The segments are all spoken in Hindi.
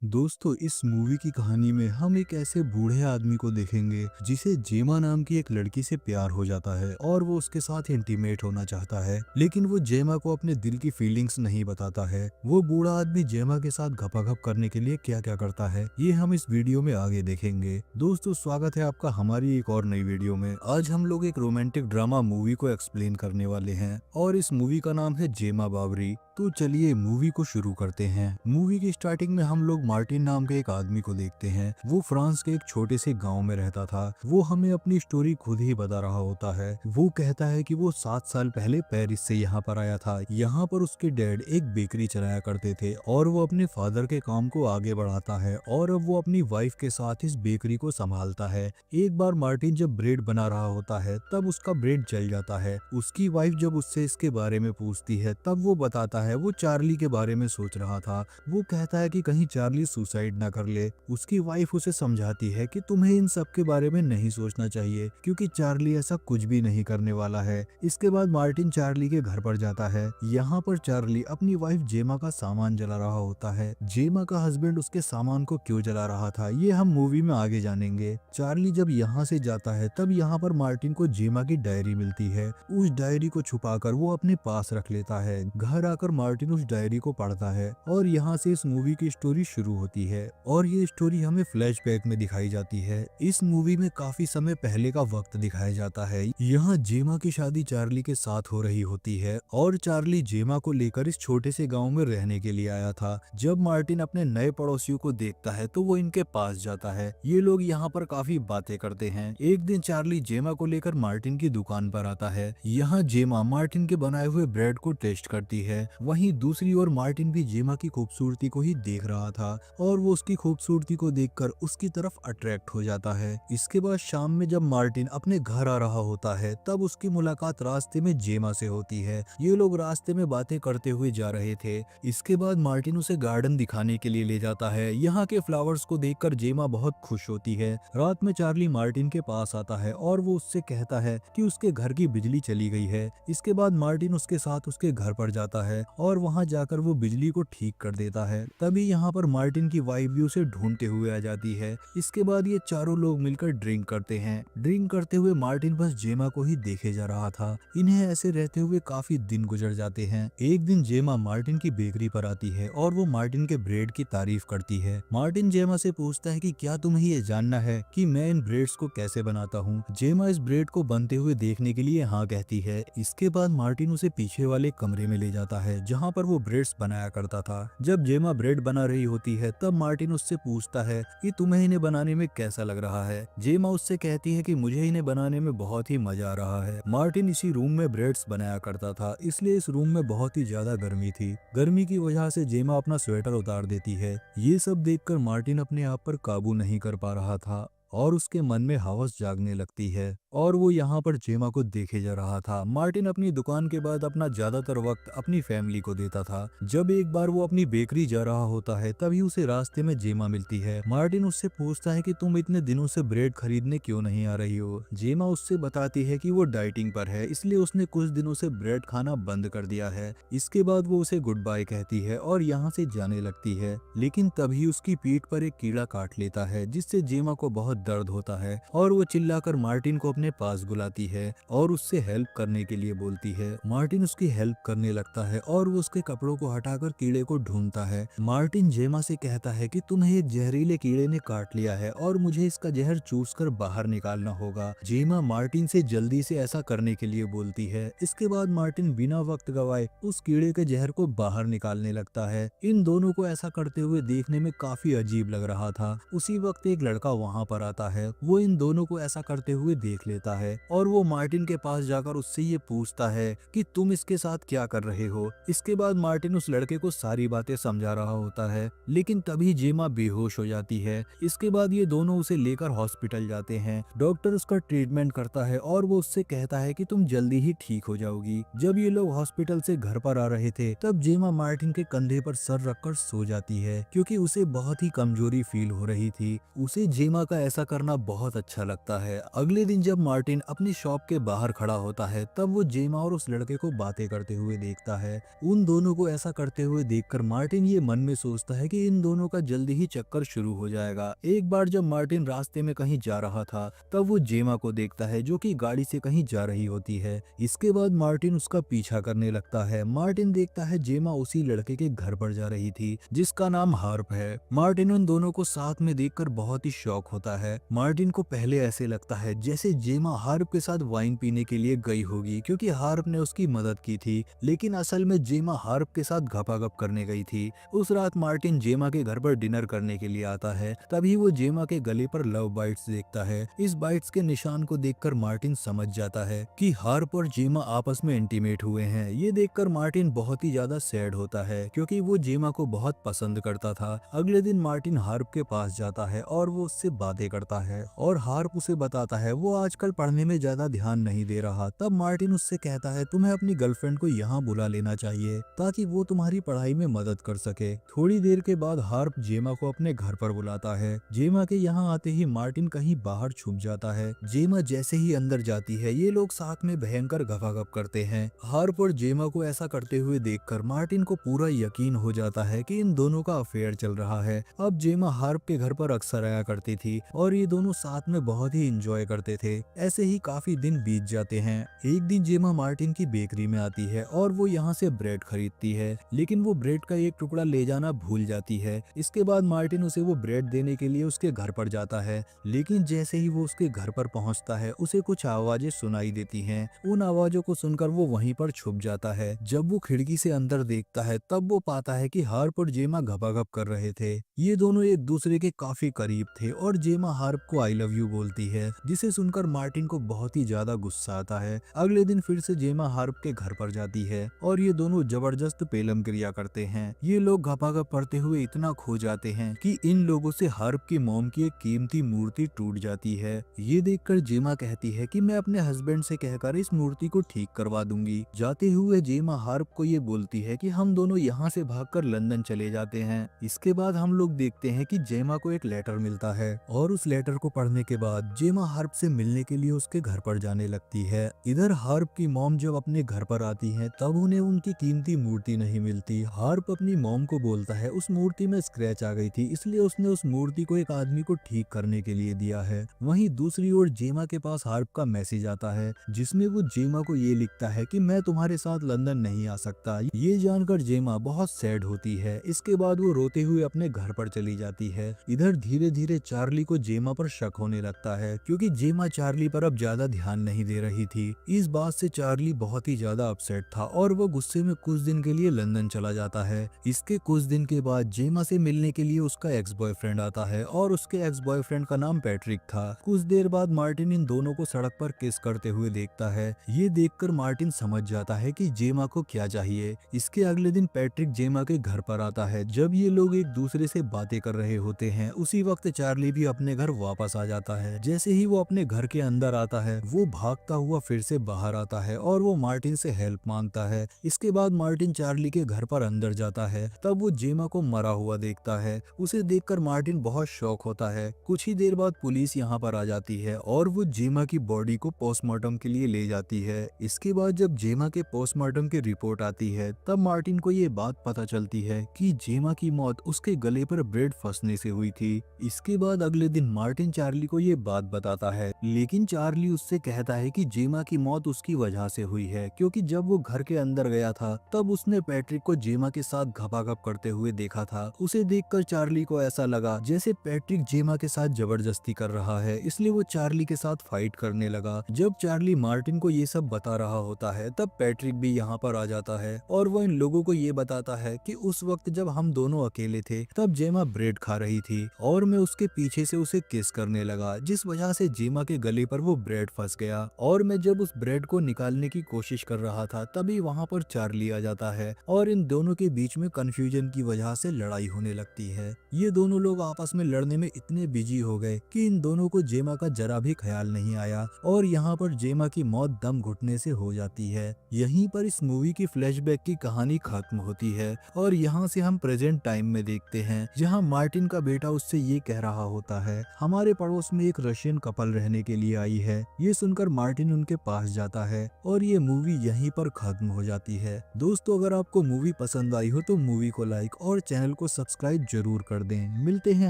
दोस्तों, इस मूवी की कहानी में हम एक ऐसे बूढ़े आदमी को देखेंगे जिसे जेमा नाम की एक लड़की से प्यार हो जाता है और वो उसके साथ इंटीमेट होना चाहता है, लेकिन वो जेमा को अपने दिल की फीलिंग्स नहीं बताता है। वो बूढ़ा आदमी जेमा के साथ घपाघप करने के लिए क्या क्या करता है, ये हम इस वीडियो में आगे देखेंगे। दोस्तों, स्वागत है आपका हमारी एक और नई वीडियो में। आज हम लोग एक रोमांटिक ड्रामा मूवी को एक्सप्लेन करने वाले हैं और इस मूवी का नाम है जेमा बावरी। तो चलिए मूवी को शुरू करते हैं। मूवी की स्टार्टिंग में हम लोग मार्टिन नाम के एक आदमी को देखते हैं। वो फ्रांस के एक छोटे से गांव में रहता था। वो हमें अपनी स्टोरी खुद ही बता रहा होता है। वो कहता है कि वो 7 साल पहले पेरिस से यहाँ पर आया था। यहाँ पर उसके डैड एक बेकरी चलाया करते थे और वो अपने फादर के काम को आगे बढ़ाता है और अब वो अपनी वाइफ के साथ इस बेकरी को संभालता है। एक बार मार्टिन जब ब्रेड बना रहा होता है तब उसका ब्रेड जल जाता है। उसकी वाइफ जब उससे इसके बारे में पूछती है तब वो बताता है वो चार्ली के बारे में सोच रहा था। वो कहता है कि कहीं चार्ली सुसाइड ना कर ले। उसकी वाइफ उसे समझाती है कि तुम्हें इन सब के बारे में नहीं सोचना चाहिए क्योंकि चार्ली ऐसा कुछ भी नहीं करने वाला है। इसके बाद मार्टिन चार्ली के घर पर जाता है। यहाँ पर चार्ली अपनी वाइफ जेमा का सामान जला रहा होता है। जेमा का हस्बैंड उसके सामान को क्यों जला रहा था ये हम मूवी में आगे जानेंगे। चार्ली जब यहाँ से जाता है तब यहाँ पर मार्टिन को जेमा की डायरी मिलती है। उस डायरी को छुपाकर वो अपने पास रख लेता है। घर आकर मार्टिन उस डायरी को पढ़ता है और यहाँ से इस मूवी की स्टोरी शुरू होती है और ये स्टोरी हमें फ्लैशबैक में दिखाई जाती है। इस मूवी में काफी समय पहले का वक्त दिखाया जाता है। यहाँ जेमा की शादी चार्ली के साथ हो रही होती है और चार्ली जेमा को लेकर इस छोटे से गांव में रहने के लिए आया था। जब मार्टिन अपने नए पड़ोसियों को देखता है तो वो इनके पास जाता है। ये लोग यहाँ पर काफी बातें करते हैं। एक दिन चार्ली जेमा को लेकर मार्टिन की दुकान पर आता है। यहाँ जेमा मार्टिन के बनाए हुए ब्रेड को टेस्ट करती है। वहीं दूसरी ओर मार्टिन भी जेमा की खूबसूरती को ही देख रहा था और वो उसकी खूबसूरती को देखकर उसकी तरफ अट्रैक्ट हो जाता है। इसके बाद शाम में जब मार्टिन अपने घर आ रहा होता है तब उसकी मुलाकात रास्ते में जेमा से होती है। ये लोग रास्ते में बातें करते हुए जा रहे थे। इसके बाद मार्टिन उसे गार्डन दिखाने के लिए ले जाता है। यहाँ के फ्लावर्स को देखकर जेमा बहुत खुश होती है। रात में चार्ली मार्टिन के पास आता है और वो उससे कहता है कि उसके घर की बिजली चली गई है। इसके बाद मार्टिन उसके साथ उसके घर पर जाता है और वहां जाकर वो बिजली को ठीक कर देता है। तभी यहाँ पर मार्टिन की वाइफ भी उसे ढूंढते हुए आ जाती है। इसके बाद ये चारों लोग मिलकर ड्रिंक करते हैं। ड्रिंक करते हुए मार्टिन बस जेमा को ही देखे जा रहा था। इन्हें ऐसे रहते हुए काफी दिन गुजर जाते हैं। एक दिन जेमा मार्टिन की बेकरी पर आती है और वो मार्टिन के ब्रेड की तारीफ करती है। मार्टिन जेमा से पूछता है कि क्या तुम्हें ये जानना है कि मैं इन ब्रेड्स को कैसे बनाता हूँ। जेमा इस ब्रेड को बनते हुए देखने के लिए हाँ कहती है। इसके बाद मार्टिन उसे पीछे वाले कमरे में ले जाता है जहाँ पर वो ब्रेड्स बनाया करता था। जब जेमा ब्रेड बना रही होती है तब मार्टिन उससे पूछता है कि तुम्हें इन्हें बनाने में कैसा लग रहा है। जेमा उससे कहती है कि मुझे इन्हें बनाने में बहुत ही मजा आ रहा है। मार्टिन इसी रूम में ब्रेड्स बनाया करता था, इसलिए इस रूम में बहुत ही ज्यादा गर्मी थी। गर्मी की वजह से जेमा अपना स्वेटर उतार देती है। ये सब देखकर मार्टिन अपने आप पर काबू नहीं कर पा रहा था और उसके मन में हवस जागने लगती है और वो यहाँ पर जेमा को देखे जा रहा था। मार्टिन अपनी दुकान के बाद अपना ज्यादातर वक्त अपनी फैमिली को देता था। जब एक बार वो अपनी बेकरी जा रहा होता है तभी उसे रास्ते में जेमा मिलती है। मार्टिन उससे पूछता है कि तुम इतने दिनों से ब्रेड खरीदने क्यों नहीं आ रही हो। जेमा उससे बताती है कि वो डाइटिंग पर है, इसलिए उसने कुछ दिनों से ब्रेड खाना बंद कर दिया है। इसके बाद वो उसे गुड बाय कहती है और यहाँ से जाने लगती है, लेकिन तभी उसकी पीठ पर एक कीड़ा काट लेता है जिससे जेमा को बहुत दर्द होता है और वो चिल्लाकर मार्टिन को अपने पास बुलाती है और उससे हेल्प करने के लिए बोलती है। मार्टिन उसकी हेल्प करने लगता है और वो उसके कपड़ों को हटाकर कीड़े को ढूंढता है। मार्टिन जेमा से कहता है कि तुम्हें एक जहरीले कीड़े ने काट लिया है और मुझे इसका जहर चूसकर बाहर निकालना होगा। जेमा मार्टिन से जल्दी से ऐसा करने के लिए बोलती है। इसके बाद मार्टिन बिना वक्त गवाए उस कीड़े के जहर को बाहर निकालने लगता है। इन दोनों को ऐसा करते हुए देखने में काफी अजीब लग रहा था। उसी वक्त एक लड़का वहाँ पर आता है। वो इन दोनों को ऐसा करते हुए देख लेता है और वो मार्टिन के पास जाकर उससे ये पूछता है कि तुम इसके साथ क्या कर रहे हो। इसके बाद मार्टिन उस लड़के को सारी बातें समझा रहा होता है, लेकिन तभी जेमा बेहोश हो जाती है। इसके बाद ये दोनों उसे लेकर हॉस्पिटल जाते हैं। डॉक्टर उसका ट्रीटमेंट करता है और वो उससे कहता है कि तुम जल्दी ही ठीक हो जाओगी। जब ये लोग हॉस्पिटल से घर पर आ रहे थे तब जेमा मार्टिन के कंधे पर सर रखकर सो जाती है क्योंकि उसे बहुत ही कमजोरी फील हो रही थी। उसे जेमा का ऐसा करना बहुत अच्छा लगता है। अगले दिन जब मार्टिन अपनी शॉप के बाहर खड़ा होता है तब वो जेमा और उस लड़के को बातें करते हुए देखता है। उन दोनों को ऐसा करते हुए देखकर मार्टिन ये मन में सोचता है कि इन दोनों का जल्दी ही चक्कर शुरू हो जाएगा। एक बार जब मार्टिन रास्ते में कहीं जा रहा था तब वो जेमा को देखता है जो कि गाड़ी से कहीं जा रही होती है। इसके बाद मार्टिन उसका पीछा करने लगता है। मार्टिन देखता है जेमा उसी लड़के के घर पर जा रही थी जिसका नाम हार्प है। मार्टिन उन दोनों को साथ में देखकर बहुत ही शॉक होता है। मार्टिन को पहले ऐसे लगता है जैसे जेमा हार्प के साथ वाइन पीने के लिए गई होगी क्योंकि हार्प ने उसकी मदद की थी, लेकिन असल में जेमा हार्प के साथ घपाघप करने गई थी। उस रात मार्टिन जेमा के घर पर डिनर करने के लिए आता है। तभी वो जेमा के गले पर लव बाइट्स देखता है। इस बाइट्स के निशान को देखकर मार्टिन समझ जाता है कि हार्प और जेमा आपस में इंटीमेट हुए हैं। ये देखकर मार्टिन बहुत ही ज्यादा सैड होता है क्योंकि वो जेमा को बहुत पसंद करता था। अगले दिन मार्टिन हार्प के पास जाता है और वो उससे बातें करता है और हार्प उसे बताता है वो आजकल पढ़ने में ज्यादा ध्यान नहीं दे रहा। तब मार्टिन उससे कहता है तुम्हें अपनी गर्लफ्रेंड को यहाँ बुला लेना चाहिए ताकि वो तुम्हारी पढ़ाई में मदद कर सके। थोड़ी देर के बाद हार्प जेमा को अपने घर पर बुलाता है। जेमा के यहाँ आते ही मार्टिन कहीं बाहर छुप जाता है। जेमा जैसे ही अंदर जाती है ये लोग साथ में भयंकर गपागप करते हैं। हार्प और जेमा को ऐसा करते हुए देखकर मार्टिन को पूरा यकीन हो जाता है कि इन दोनों का अफेयर चल रहा है। अब जेमा हार्प के घर पर अक्सर आया करती थी और ये दोनों साथ में बहुत ही इंजॉय करते थे। ऐसे ही काफी दिन बीत जाते हैं। एक दिन जेमा मार्टिन की बेकरी में आती है और वो यहाँ से ब्रेड खरीदती है, लेकिन वो ब्रेड का एक टुकड़ा ले जाना भूल जाती है। इसके बाद मार्टिन उसे वो ब्रेड देने के लिए उसके घर पर जाता है, लेकिन जैसे ही वो उसके घर पर पहुंचता है उसे कुछ आवाजें सुनाई देती हैं। उन आवाजों को सुनकर वो वहीं पर छुप जाता है। जब वो खिड़की से अंदर देखता है तब वो पाता है कि हार्प और जेमा घपाघप कर रहे थे। ये दोनों एक दूसरे के काफी करीब थे और जेमा हार्प को आई लव यू बोलती है, जिसे सुनकर मार्टिन को बहुत ही ज्यादा गुस्सा आता है। अगले दिन फिर से जेमा हार्प के घर पर जाती है और ये दोनों जबरदस्त पेलम क्रिया करते हैं। ये लोग घपाघप करते हुए इतना खो जाते हैं कि इन लोगों से हार्प की मॉम की एक कीमती मूर्ति टूट जाती है। ये देखकर जेमा कहती है कि मैं अपने हस्बैंड से कहकर इस मूर्ति को ठीक करवा दूंगी। जाते हुए जेमा हार्प को ये बोलती है कि हम दोनों यहाँ से भागकर लंदन चले जाते हैं। इसके बाद हम लोग देखते हैं कि जेमा को एक लेटर मिलता है और उस लेटर को पढ़ने के बाद जेमा हार्प से मिलने के लिए उसके घर पर जाने लगती है। इधर हार्प की मॉम जब अपने घर पर आती है तब उन्हें उनकी कीमती मूर्ति नहीं मिलती। हार्प अपनी मॉम को बोलता है उस मूर्ति में स्क्रैच आ गई थी, इसलिए उसने उस मूर्ति को एक आदमी को ठीक करने के लिए दिया है। वहीं दूसरी ओर जेमा के पास हार्प का मैसेज आता है जिसमें वो जेमा को ये लिखता है कि मैं तुम्हारे साथ लंदन नहीं आ सकता। ये जानकर जेमा बहुत सैड होती है। इसके बाद वो रोते हुए अपने घर पर चली जाती है। इधर धीरे धीरे चार्ली को जेमा पर शक होने लगता है क्योंकि जेमा चार्ली पर अब ज्यादा ध्यान नहीं दे रही थी। इस बात से चार्ली बहुत ही ज्यादा अपसेट था और वो गुस्से में कुछ दिन के लिए लंदन चला जाता है। इसके कुछ दिन के बाद जेमा से मिलने के लिए उसका एक्स बॉयफ्रेंड आता है और उसके एक्स बॉयफ्रेंड का नाम पैट्रिक था। कुछ देर बाद मार्टिन इन दोनों को सड़क पर किस करते हुए देखता है। ये देखकर मार्टिन समझ जाता है कि जेमा को क्या चाहिए। इसके अगले दिन पैट्रिक जेमा के घर पर आता है। जब ये लोग एक दूसरे से बातें कर रहे होते हैं उसी वक्त चार्ली भी अपने घर वापस आ जाता है। जैसे ही वो अपने घर के अंदर आता है वो भागता हुआ फिर से बाहर आता है और वो मार्टिन से हेल्प मांगता है। इसके बाद मार्टिन चार्ली के घर पर अंदर जाता है तब वो जेमा को मरा हुआ देखता है। उसे देखकर मार्टिन बहुत शॉक होता है। कुछ ही देर बाद पुलिस यहाँ पर आ जाती है और वो जेमा की बॉडी को पोस्टमार्टम के लिए ले जाती है। इसके बाद जब जेमा के पोस्टमार्टम की रिपोर्ट आती है तब मार्टिन को ये बात पता चलती है कि जेमा की मौत उसके गले पर ब्रेड फंसने से हुई थी। इसके बाद अगले दिन मार्टिन चार्ली को ये बात बताता है, लेकिन चार्ली उससे कहता है कि जेमा की मौत उसकी वजह से हुई है क्योंकि जब वो घर के अंदर गया था तब उसने पैट्रिक को जेमा के साथ घपाघप करते हुए देखा था। उसे देखकर चार्ली को ऐसा लगा जैसे पैट्रिक जेमा के साथ जबरदस्ती कर रहा है, इसलिए वो चार्ली के साथ फाइट करने लगा। जब चार्ली मार्टिन को ये सब बता रहा होता है तब पैट्रिक भी यहाँ पर आ जाता है और वो इन लोगों को ये बताता है कि उस वक्त जब हम दोनों अकेले थे तब जेमा ब्रेड खा रही थी और मैं उसके पीछे से उसे किस करने लगा, जिस वजह से जेमा के गले पर वो ब्रेड फंस गया और मैं जब उस ब्रेड को निकालने की कोशिश कर रहा था तभी वहाँ पर चार्ली आ जाता है और इन दोनों के बीच में कंफ्यूजन की वजह से लड़ाई होने लगती है। ये दोनों लोग आपस में लड़ने में इतने बिजी हो गए कि इन दोनों को जेमा का जरा भी ख्याल नहीं आया और यहाँ पर जेमा की मौत दम घुटने से हो जाती है। यहीं पर इस मूवी की फ्लैशबैक की कहानी खत्म होती है और यहाँ से हम प्रेजेंट टाइम में देखते हैं जहाँ मार्टिन का बेटा उससे ये कह रहा होता है, हमारे पड़ोस में एक रशियन कपल रहने के लिए आई है। ये सुनकर मार्टिन उनके पास जाता है और ये मूवी यहीं पर खत्म हो जाती है। दोस्तों, अगर आपको मूवी पसंद आई हो तो मूवी को लाइक और चैनल को सब्सक्राइब जरूर कर दें। मिलते हैं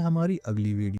हमारी अगली वीडियो।